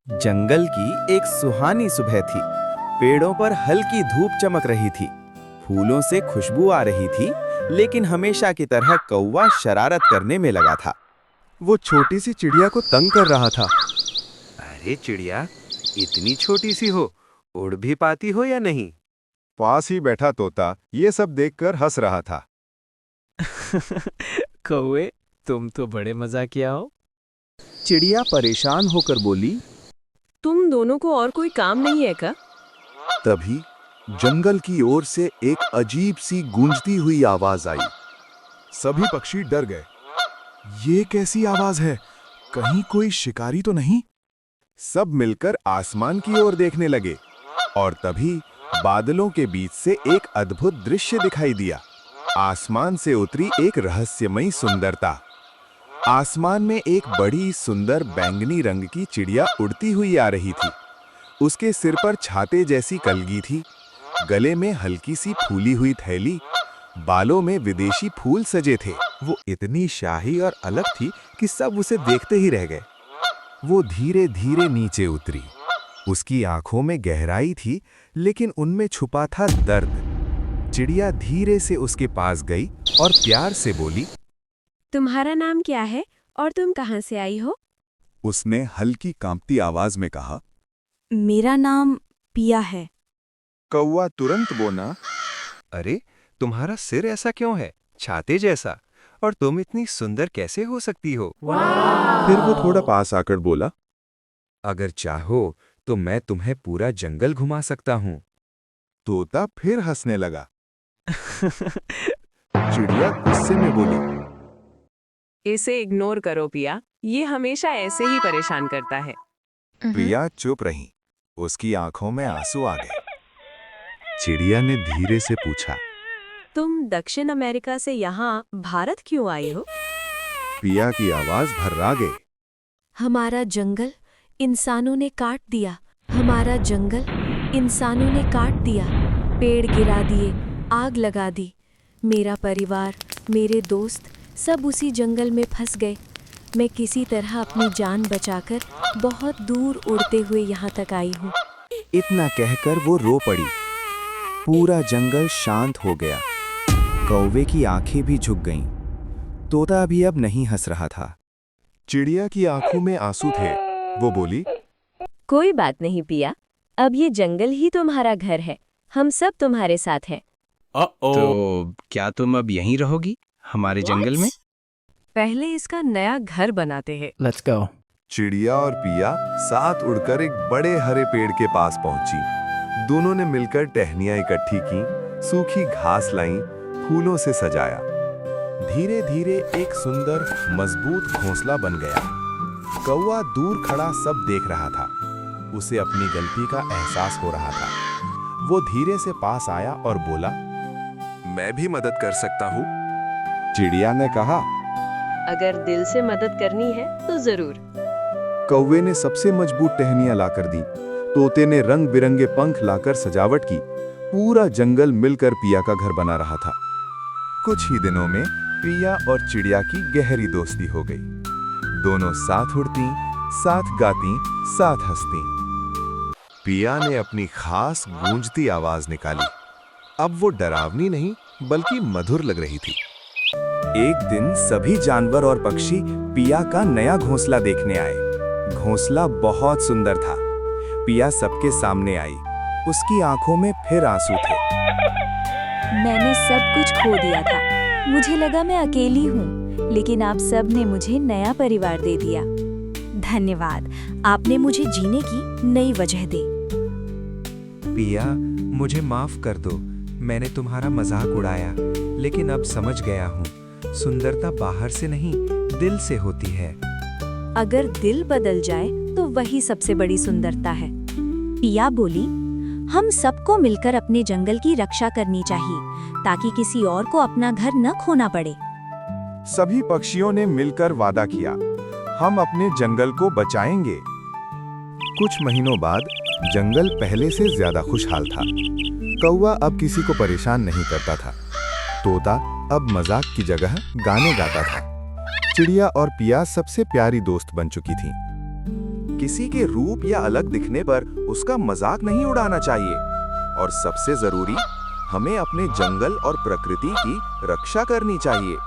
जंगल की एक सुहानी सुबह थी। पेड़ों पर हल्की धूप चमक रही थी, फूलों से खुशबू आ रही थी, लेकिन हमेशा की तरह कौवा शरारत करने में लगा था। वो छोटी सी चिड़िया को तंग कर रहा था। अरे चिड़िया, इतनी छोटी सी हो, उड़ भी पाती हो या नहीं? पास ही बैठा तोता ये सब देखकर हंस रहा था। कौवे, तुम तो बड़े मजाकिया हो। चिड़िया परेशान होकर बोली। तुम दोनों को और कोई काम नहीं है क्या? तभी जंगल की ओर से एक अजीब सी गूंजती हुई आवाज आई। सभी पक्षी डर गए। ये कैसी आवाज है? कहीं कोई शिकारी तो नहीं? सब मिलकर आसमान की ओर देखने लगे और तभी बादलों के बीच से एक अद्भुत दृश्य दिखाई दिया। आसमान से उतरी एक रहस्यमयी सुंदरता। आसमान में एक बड़ी सुंदर बैंगनी रंग की चिड़िया उड़ती हुई आ रही थी। उसके सिर पर छाते जैसी कलगी थी, गले में हल्की सी फूली हुई थैली, बालों में विदेशी फूल सजे थे। वो इतनी शाही और अलग थी कि सब उसे देखते ही रह गए। वो धीरे धीरे नीचे उतरी। उसकी आंखों में गहराई थी, लेकिन उनमें छुपा था दर्द। चिड़िया धीरे से उसके पास गई और प्यार से बोली, तुम्हारा नाम क्या है और तुम कहाँ से आई हो? उसने हल्की कांपती आवाज में कहा। मेरा नाम पिया है। कौवा तुरंत बोला, अरे तुम्हारा सिर ऐसा क्यों है, छाते जैसा? और तुम इतनी सुंदर कैसे हो सकती हो? फिर वो थोड़ा पास आकर बोला, अगर चाहो तो मैं तुम्हें पूरा जंगल घुमा सकता हूँ। तोता फिर हंसने लगा। चिड़िया गुस्से में बोली, इसे इग्नोर करो पिया, ये हमेशा ऐसे ही परेशान करता है। पिया चुप रही। उसकी आंखों में आंसू आ गए। चिड़िया ने धीरे से पूछा, तुम दक्षिण अमेरिका से यहाँ भारत क्यों आई हो? पिया की आवाज भर्रा गई। हमारा जंगल इंसानों ने काट दिया। हमारा जंगल इंसानों ने काट दिया। पेड़ गिरा दिए, आग लगा दी। मेरा परिवार, मेरे दोस्त सब उसी जंगल में फंस गए। मैं किसी तरह अपनी जान बचाकर बहुत दूर उड़ते हुए यहाँ तक आई हूँ। इतना कहकर वो रो पड़ी। पूरा जंगल शांत हो गया। कौवे की आंखें भी झुक गईं। तोता भी अब नहीं हंस रहा था। चिड़िया की आंखों में आंसू थे। वो बोली, कोई बात नहीं पिया, अब ये जंगल ही तुम्हारा घर है। हम सब तुम्हारे साथ हैं। तो क्या तुम अब यहीं रहोगी, हमारे जंगल में? पहले इसका नया घर बनाते हैं। Let's go. चिड़िया और पिया साथ उड़कर एक बड़े हरे पेड़ के पास पहुंची। दोनों ने मिलकर टहनियां इकट्ठी की, सूखी घास लाईं, फूलों से सजाया। धीरे धीरे एक सुंदर मजबूत घोंसला बन गया। कौवा दूर खड़ा सब देख रहा था। उसे अपनी गलती का एहसास हो रहा था। वो धीरे से पास आया और बोला, मैं भी मदद कर सकता हूँ। चिड़िया ने कहा, अगर दिल से मदद करनी है तो जरूर। कौवे ने सबसे मजबूत टहनियां लाकर दी। तोते ने रंग बिरंगे पंख लाकर सजावट की। पूरा जंगल मिलकर पिया का घर बना रहा था। कुछ ही दिनों में पिया और चिड़िया की गहरी दोस्ती हो गई। दोनों साथ उड़ती, साथ गाती, साथ हंसती। पिया ने अपनी खास गूंजती आवाज निकाली। अब वो डरावनी नहीं बल्कि मधुर लग रही थी। एक दिन सभी जानवर और पक्षी पिया का नया घोंसला देखने आए। घोंसला बहुत सुंदर था। पिया सबके सामने आई। उसकी आंखों में फिर आंसू थे। मैंने सब कुछ खो दिया था। मुझे लगा मैं अकेली हूँ, लेकिन आप सब ने मुझे नया परिवार दे दिया। धन्यवाद, आपने मुझे जीने की नई वजह दी। पिया, मुझे माफ कर दो। मैंने तुम्हारा मजाक उड़ाया, लेकिन अब समझ गया हूँ, सुंदरता बाहर से नहीं, दिल से होती है। अगर दिल बदल जाए तो वही सबसे बड़ी सुंदरता है। पिया बोली, हम सबको मिलकर अपने जंगल की रक्षा करनी चाहिए, ताकि किसी और को अपना घर न खोना पड़े। सभी पक्षियों ने मिलकर वादा किया, हम अपने जंगल को बचाएंगे। कुछ महीनों बाद जंगल पहले से ज्यादा खुशहाल था। कौवा अब किसी को परेशान नहीं करता था। तोता अब मजाक की जगह गाने गाता था। चिड़िया और पिया सबसे प्यारी दोस्त बन चुकी थीं। किसी के रूप या अलग दिखने पर उसका मजाक नहीं उड़ाना चाहिए। और सबसे जरूरी, हमें अपने जंगल और प्रकृति की रक्षा करनी चाहिए।